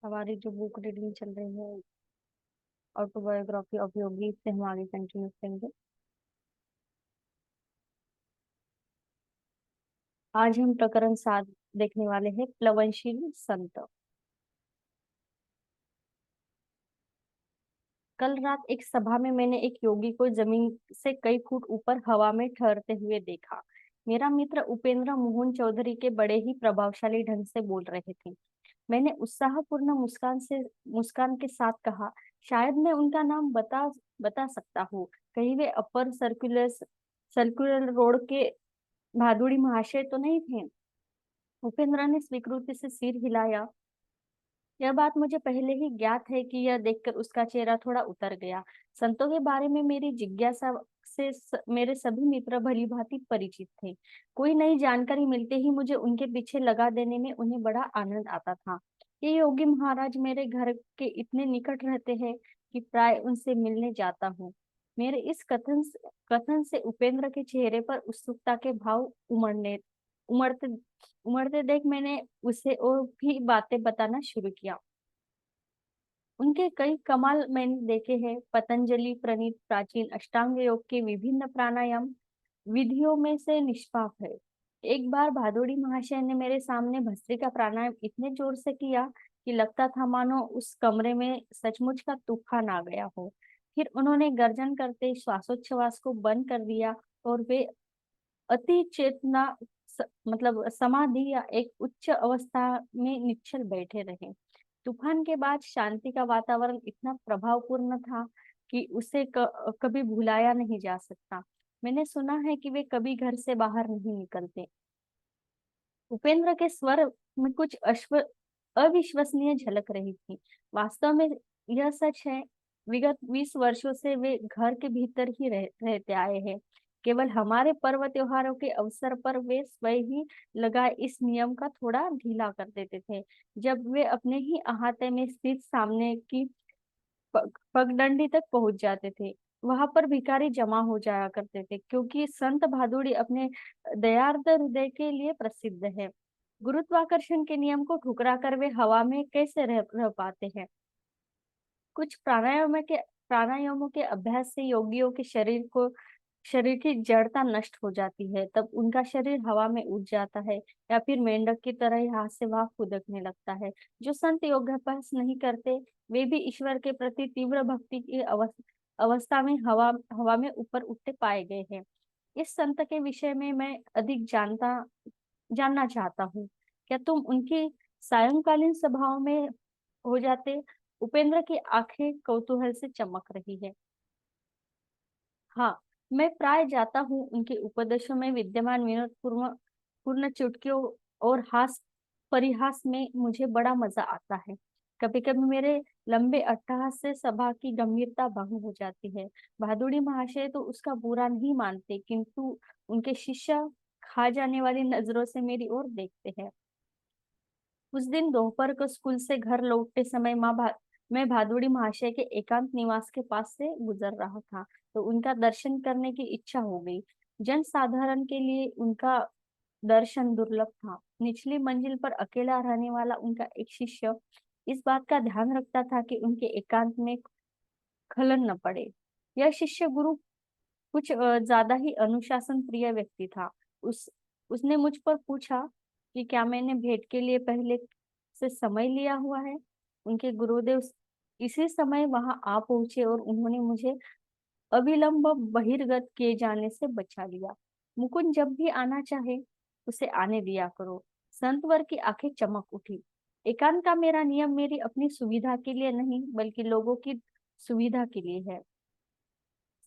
हमारी जो book reading चल रही है, ऑटोबायोग्राफी ऑफ योगी, इससे हम आगे कंटिन्यू करेंगे। आज हम प्रकरण 7 देखने वाले हैं, प्लवनशील संत। कल रात एक सभा में मैंने एक योगी को जमीन से कई फुट ऊपर हवा में ठहरते हुए देखा। मेरा मित्र उपेंद्र मोहन चौधरी के बड़े ही प्रभावशाली ढंग से बोल रहे थे। मैंने उत्साहपूर्ण मुस्कान के साथ कहा, शायद मैं उनका नाम बता बता सकता हूँ। कहीं वे अपर सर्कुलर रोड के भादुड़ी महाशय तो नहीं थे? उपेंद्र ने स्वीकृति से सिर हिलाया। यह बात मुझे पहले ही ज्ञात है कि यह देखकर उसका चेहरा थोड़ा उतर गया। संतों के बारे में मेरी जिज्ञासा से मेरे सभी मित्र भली भांति परिचित थे। कोई नई जानकारी मिलते ही मुझे उनके पीछे लगा देने में उन्हें बड़ा आनंद आता था। ये योगी महाराज मेरे घर के इतने निकट रहते हैं कि प्राय उनसे मिलने जाता हूँ। मेरे इस कथन से उपेंद्र के चेहरे पर उत्सुकता के भाव उमड़ते उमड़ते देख मैंने उसे और भी बातें बताना शुरू किया। उनके कई कमाल मैंने देखे हैं। पतंजलि प्रणीत प्राचीन अष्टांग योग के विभिन्न प्राणायाम विधियों में से निष्पाप है। एक बार भादुड़ी महाशय ने मेरे सामने भस्त्रिका का प्राणायाम इतने जोर से किया कि लगता था मानो उस कमरे में सचमुच का तूफान आ गया हो। फिर उन्होंने गर्जन करते श्वासोच्छ्वास को बंद कर दिया और वे अति चेतना मतलब समाधि या एक उच्च अवस्था में निश्चल बैठे रहे। तूफान के बाद शांति का वातावरण इतना प्रभावपूर्ण था कि उसे कभी भुलाया नहीं जा सकता। मैंने सुना है कि वे कभी घर से बाहर नहीं निकलते। उपेंद्र के स्वर में कुछ अविश्वसनीय झलक रही थी। वास्तव में यह सच है, विगत 20 वर्षों से वे घर के भीतर ही रहते आए हैं। केवल हमारे पर्व त्योहारों के अवसर पर वे स्वयं ही लगाए इस नियम का थोड़ा ढीला कर देते थे। जब वे अपने ही अहाते में स्थित सामने की पगडंडी तक पहुंच जाते थे, वहां पर भिखारी जमा हो जाया करते थे, क्योंकि संत भादुड़ी अपने दयार्द हृदय के लिए प्रसिद्ध है। गुरुत्वाकर्षण के नियम को ठुकरा कर वे हवा में कैसे रह पाते हैं? कुछ प्राणायामों के अभ्यास से योगियों के शरीर की जड़ता नष्ट हो जाती है। तब उनका शरीर हवा में उड़ जाता है या फिर मेंढक की तरह यहाँ से वहां फुदकने लगता है। जो संत योगाभ्यास नहीं करते, वे भी ईश्वर के प्रति तीव्र भक्ति की अवस्था में हवा में ऊपर उठते पाए गए हैं। इस संत के विषय में मैं अधिक जानना चाहता हूँ। क्या तुम उनकी सायंकालीन सभाओं में हो जाते? उपेंद्र की आंखें कौतूहल से चमक रही है। हाँ, मैं प्राय जाता हूँ। उनके उपदेशों में विद्यमान विनोद पूर्ण पूर्ण चुटकियों और हास परिहास में मुझे बड़ा मजा आता है। कभी कभी मेरे लंबे अट्टहास से सभा की गंभीरता भंग हो जाती है। भादुड़ी महाशय तो उसका बुरा नहीं मानते, किंतु उनके शिष्य खा जाने वाली नजरों से मेरी ओर देखते हैं। उस दिन दोपहर को स्कूल से घर लौटते समय मैं भादुड़ी महाशय के एकांत निवास के पास से गुजर रहा था, तो उनका दर्शन करने की इच्छा हो गई। जन साधारण के लिए उनका दर्शन दुर्लभ था। निचली मंजिल पर अकेला रहने वाला उनका एक शिष्य इस बात का ध्यान रखता था कि उनके एकांत में खलन न पड़े। यह शिष्य गुरु कुछ ज्यादा ही अनुशासन प्रिय व्यक्ति था। उस उसने मुझ पर पूछा कि क्या मैंने भेंट के लिए पहले से समय लिया हुआ है। उनके गुरुदेव इसी समय वहां आ पहुंचे और उन्होंने मुझे अविलंब बहिर्गत किए जाने से बचा लिया। मुकुंद जब भी आना चाहे उसे आने दिया करो। संतवर की आंखें चमक उठी। एकांत का मेरा नियम मेरी अपनी सुविधा के लिए नहीं, बल्कि लोगों की सुविधा के लिए है।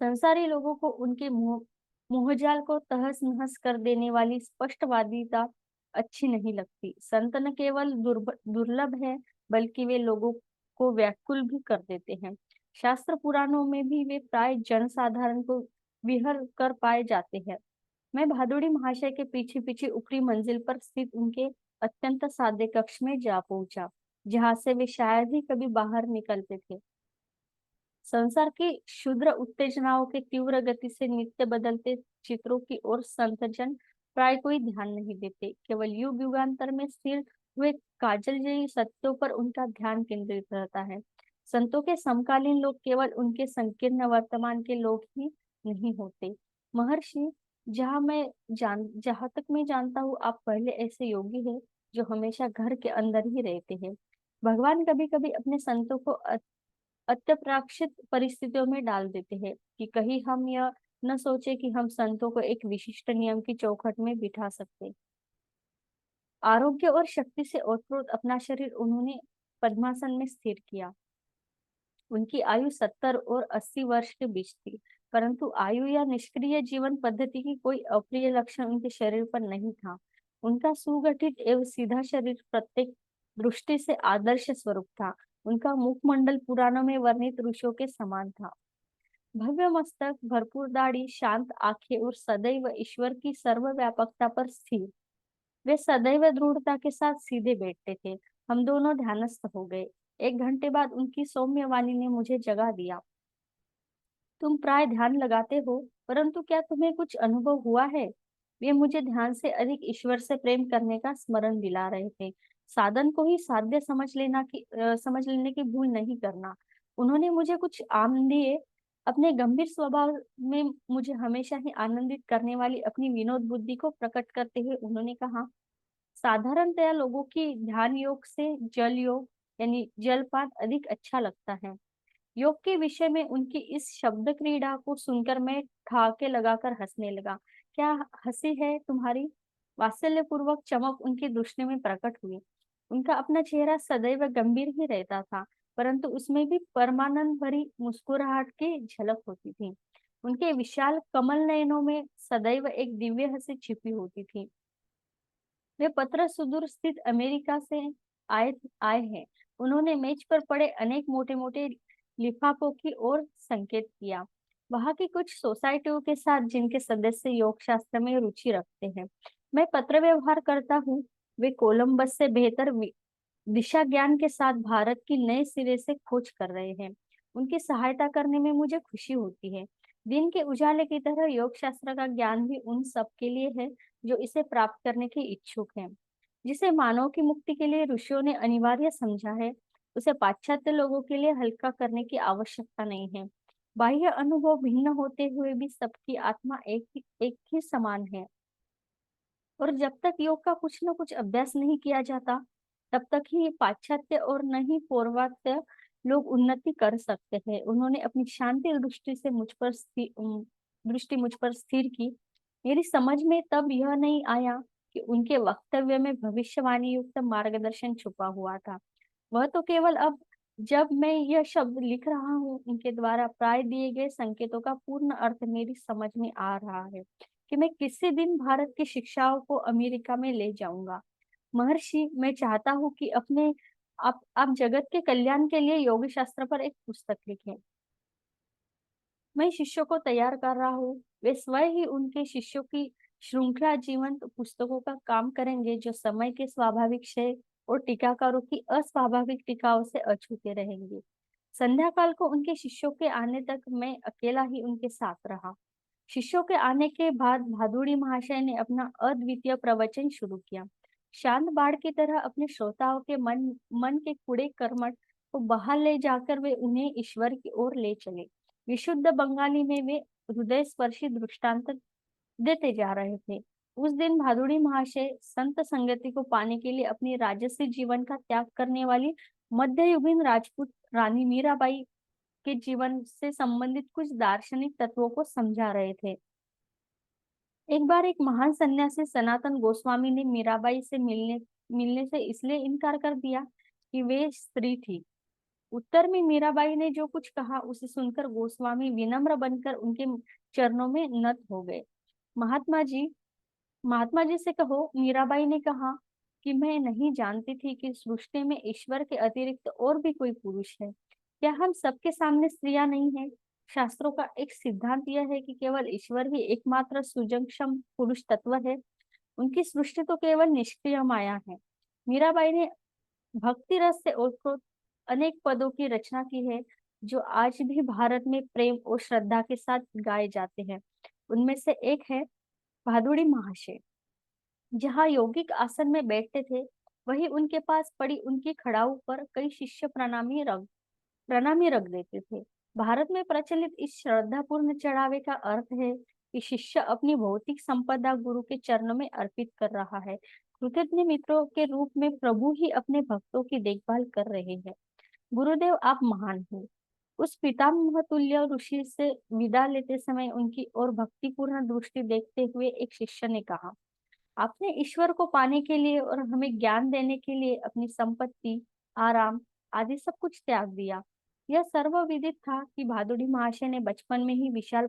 संसारी लोगों को उनके मोहजाल को तहस नहस कर देने वाली स्पष्टवादिता अच्छी नहीं लगती। संत न केवल दुर्लभ है, बल्कि वे लोगों को व्याकुल भी कर देते हैं। शास्त्र पुराणों में भी वे प्राय जन साधारण को विहर कर पाए जाते हैं। मैं भादुड़ी महाशय के पीछे पीछे ऊपरी मंजिल पर स्थित उनके अत्यंत सादे कक्ष में जा पहुंचा, जहां से वे शायद ही कभी बाहर निकलते थे। संसार की क्षुद्र उत्तेजनाओं के तीव्र गति से नित्य बदलते चित्रों की ओर संतजन प्राय कोई ध्यान नहीं देते। केवल युग युगांतर में स्थिर हुए काजल जयी सत्यों पर उनका ध्यान केंद्रित रहता है। संतों के समकालीन लोग केवल उनके संकीर्ण वर्तमान के लोग ही नहीं होते। महर्षि, जहां तक मैं जानता हूँ, आप पहले ऐसे योगी हैं जो हमेशा घर के अंदर ही रहते हैं। भगवान कभी कभी अपने संतों को अत्यप्राक्षित परिस्थितियों में डाल देते हैं कि कहीं हम यह न सोचे कि हम संतों को एक विशिष्ट नियम की चौखट में बिठा सकते। आरोग्य और शक्ति से ओतप्रोत अपना शरीर उन्होंने पद्मासन में स्थिर किया। उनकी आयु 70 और 80 वर्ष के बीच थी, परंतु आयु या निष्क्रिय जीवन पद्धति की कोई अप्रिय लक्षण उनके शरीर पर नहीं था। उनका सुगठित एवं सीधा शरीर प्रत्येक दृष्टि से आदर्श स्वरूप था। उनका मुखमंडल पुराणों में वर्णित ऋषियों के समान था। भव्य मस्तक, भरपूर दाढ़ी, शांत आंखें और सदैव ईश्वर की सर्वव्यापकता पर स्थिर, वे सदैव दृढ़ता के साथ सीधे बैठते थे। हम दोनों ध्यानस्थ हो गए। 1 घंटे बाद उनकी सौम्य वाणी ने मुझे जगा दिया। तुम प्राय ध्यान लगाते हो, परंतु क्या तुम्हें कुछ अनुभव हुआ है? वे मुझे ध्यान से अधिक ईश्वर से प्रेम करने का स्मरण दिला रहे थे। साधन को ही साध्य समझ लेने की भूल नहीं करना। उन्होंने मुझे कुछ आम दिए। अपने गंभीर स्वभाव में मुझे हमेशा ही आनंदित करने वाली अपनी विनोद बुद्धि को प्रकट करते हुए उन्होंने कहा, साधारणतया लोगों की ध्यान योग से जल योग यानी जलपात अधिक अच्छा लगता है। योग के विषय में उनकी इस शब्द क्रीड़ा को सुनकर मैं ठहाके लगाकर हंसने लगा। क्या हंसी है तुम्हारी? वात्सल्य पूर्वक चमक उनकी दृष्टि में प्रकट हुई। उनका अपना चेहरा सदैव गंभीर ही रहता था, परंतु उसमें भी परमानंद भरी मुस्कुराहट की झलक होती थी। उनके विशाल कमल नयनों में सदैव एक दिव्य हंसी छिपी होती थी। वे पत्र सुदूर स्थित अमेरिका से आए आए हैं। उन्होंने मेज पर पड़े अनेक मोटे मोटे लिफाफों की ओर संकेत किया। वहां की कुछ सोसाइटियों के साथ जिनके सदस्य योग शास्त्र में रुचि रखते हैं, मैं पत्र व्यवहार करता हूँ। वे कोलंबस से बेहतर दिशा ज्ञान के साथ भारत की नए सिरे से खोज कर रहे हैं। उनकी सहायता करने में मुझे खुशी होती है। दिन के उजाले की तरह योग शास्त्र का ज्ञान भी उन सब के लिए है जो इसे प्राप्त करने के इच्छुक हैं। जिसे मानव की मुक्ति के लिए ऋषियों ने अनिवार्य समझा है, उसे पाश्चात्य लोगों के लिए हल्का करने की आवश्यकता नहीं है। बाह्य अनुभव भिन्न होते हुए भी सबकी आत्मा एक ही समान है। और जब तक योग का कुछ न कुछ अभ्यास नहीं किया जाता, तब तक ही पाश्चात्य और न ही पौर्वात्य लोग उन्नति कर सकते हैं। उन्होंने अपनी शांति दृष्टि मुझ पर स्थिर की। मेरी समझ में तब यह नहीं आया कि उनके वक्तव्य में भविष्यवाणी युक्त मार्गदर्शन छुपा हुआ था। वह तो केवल अब, जब मैं यह शब्द लिख रहा हूँ, उनके द्वारा प्राय दिए गए संकेतों का पूर्ण अर्थ मेरी समझ में आ रहा है कि मैं किसी दिन भारत की शिक्षाओं को अमेरिका में ले जाऊंगा। महर्षि, मैं चाहता हूँ कि आप जगत के कल्याण के लिए योग शास्त्र पर एक पुस्तक लिखें। मैं शिष्यों को तैयार कर रहा हूँ। वे स्वयं ही उनके शिष्यों की श्रृंखला जीवंत पुस्तकों का काम करेंगे, जो समय के स्वाभाविक क्षय और टीकाकारों की अस्वाभाविक टीकाओं से अछूते रहेंगे। संध्या काल को उनके शिष्यों के आने तक मैं अकेला ही उनके साथ रहा। शिष्यों के आने के बाद भादुड़ी महाशय ने अपना अद्वितीय प्रवचन शुरू किया। शांत बाढ़ की तरह अपने श्रोताओं के मन के कूड़े कर्मठ को बाहर ले जाकर वे उन्हें ईश्वर की ओर ले चले। विशुद्ध बंगाली में वे हृदय स्पर्शी दृष्टांत देते जा रहे थे। उस दिन भादुड़ी महाशय संत संगति को पाने के लिए अपनी राजसी जीवन का त्याग करने वाली मध्ययुगीन राजपूत रानी मीराबाई के जीवन से संबंधित कुछ दार्शनिक तत्वों को समझा रहे थे। एक बार एक महान सन्यासी सनातन गोस्वामी ने मीराबाई से मिलने से इसलिए इनकार कर दिया कि वे स्त्री थी। उत्तर में मीराबाई ने जो कुछ कहा, उसे सुनकर गोस्वामी विनम्र बनकर उनके चरणों में नत हो गए। महात्मा जी महात्मा जी से कहो, मीराबाई ने कहा, कि मैं नहीं जानती थी कि सृष्टि में ईश्वर के अतिरिक्त और भी कोई पुरुष है। क्या हम सबके सामने स्त्रियां नहीं हैं? शास्त्रों का एक सिद्धांत यह है कि केवल ईश्वर ही एकमात्र सुजंक्षम पुरुष तत्व है। उनकी सृष्टि तो केवल निष्क्रिय माया है। मीराबाई ने भक्ति रस से ओतप्रोत अनेक पदों की रचना की है, जो आज भी भारत में प्रेम और श्रद्धा के साथ गाए जाते हैं। उनमें से एक है भादुड़ी महाशय। जहाँ यौगिक आसन में बैठते थे, वही उनके पास पड़ी उनकी खड़ाऊ पर कई शिष्य प्रणामी रख देते थे। भारत में प्रचलित इस श्रद्धापूर्ण चढ़ावे का अर्थ है कि शिष्य अपनी भौतिक संपदा गुरु के चरणों में अर्पित कर रहा है। कृतज्ञ मित्रों के रूप में प्रभु ही अपने भक्तों की देखभाल कर रहे हैं। गुरुदेव आप महान हैं। उस पितामह तुल्य ऋषि से विदा लेते समय उनकी ओर भक्तिपूर्ण दृष्टि देखते हुए एक शिष्य ने कहा, आपने ईश्वर को पाने के लिए और हमें ज्ञान देने के लिए अपनी संपत्ति, आराम आदि सब कुछ त्याग दिया। यह सर्वविदित था कि भादुड़ी महाशय ने बचपन में ही विशाल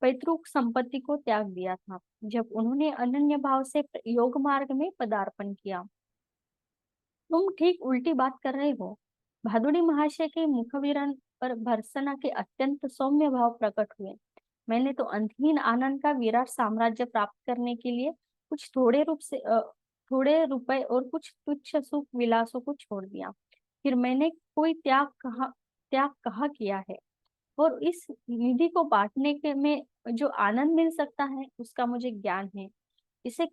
पैतृक संपत्ति को त्याग दिया था जब उन्होंने अनन्य भाव से योग मार्ग में पदार्पण किया। तुम ठीक उल्टी बात कर रहे हो। भादुड़ी महाशय के मुखविरन पर भर्त्सना के अत्यंत सौम्य भाव प्रकट हुए। मैंने तो अंतहीन आनंद का विराट साम्राज्य प्राप्त करने के लिए कुछ थोड़े रुपए और कुछ तुच्छ सुख विलासों को छोड़ दिया। फिर मैंने कोई त्याग कहाँ किया है। और इस निधि को बांटने के में जो आनंद मिल सकता है उसका मुझे ज्ञान है। इसे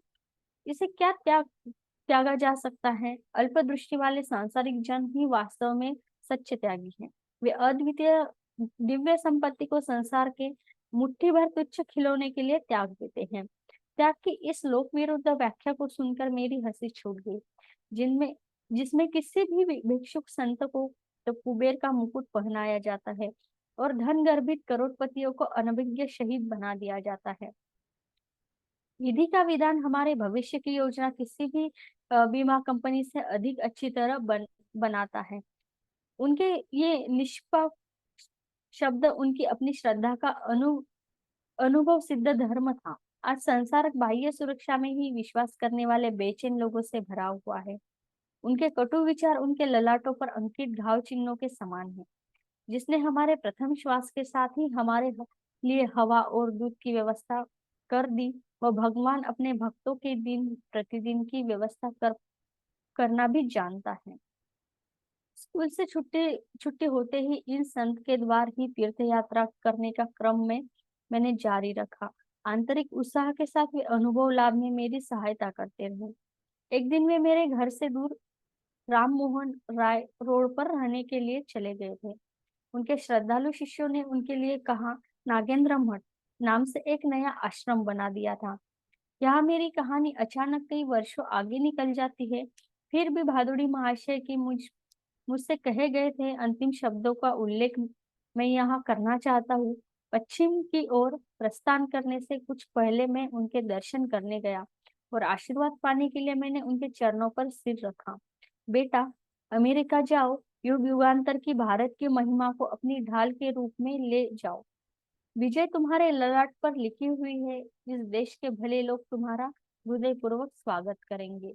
इसे क्या त्यागा जा सकता है। अल्पदृष्टि वाले सांसारिक जन ही वास्तव में सच्चे त्यागी हैं। वे अद्वितीय दिव्य संपत्ति को संसार के मुट्ठी भर तुच्छ खिलौने के लिए त्याग देते हैं। त्याग की इस लोक विरुद्ध व्याख्या को सुनकर मेरी हंसी छूट गई, जिनमें जिसमें किसी भी भिक्षुक संत को तो कुबेर का मुकुट पहनाया जाता है और धन गर्भित करोड़पतियों को अनभिज्ञ शहीद बना दिया जाता है। विधि का विधान हमारे भविष्य की योजना किसी भी बीमा कंपनी से अधिक अच्छी तरह बनाता है। उनके ये निष्पक्ष शब्द उनकी अपनी श्रद्धा का अनुभव सिद्ध धर्म था। आज संसार बाह्य सुरक्षा में ही विश्वास करने वाले बेचैन लोगों से भरा हुआ है। उनके कटु विचार उनके ललाटों पर अंकित घाव चिन्हों के समान है। जिसने हमारे प्रथम श्वास के साथ ही हमारे लिए हवा और दूध की व्यवस्था कर दी, वह भगवान अपने भक्तों के दिन प्रतिदिन की व्यवस्था करना भी जानता है। स्कूल से छुट्टी छुट्टी होते ही इन संत के द्वार ही तीर्थ यात्रा करने का क्रम में मैंने जारी रखा। आंतरिक उत्साह के साथ वे अनुभव लाभ में मेरी सहायता करते रहे। एक दिन वे मेरे घर से दूर राम मोहन राय रोड पर रहने के लिए चले गए थे। उनके श्रद्धालु शिष्यों ने उनके लिए कहा नागेंद्र मठ नाम से एक नया आश्रम बना दिया था। यहाँ मेरी कहानी अचानक कई वर्षों आगे निकल जाती है। फिर भी भादुड़ी महाशय की मुझसे कहे गए थे अंतिम शब्दों का उल्लेख मैं यहाँ करना चाहता हूँ। पश्चिम की ओर प्रस्थान करने से कुछ पहले मैं उनके दर्शन करने गया और आशीर्वाद पाने के लिए मैंने उनके चरणों पर सिर रखा। बेटा, अमेरिका जाओ, युग युगांतर की भारत की महिमा को अपनी ढाल के रूप में ले जाओ। विजय तुम्हारे ललाट पर लिखी हुई है। इस देश के भले लोग तुम्हारा हृदयपूर्वक स्वागत करेंगे।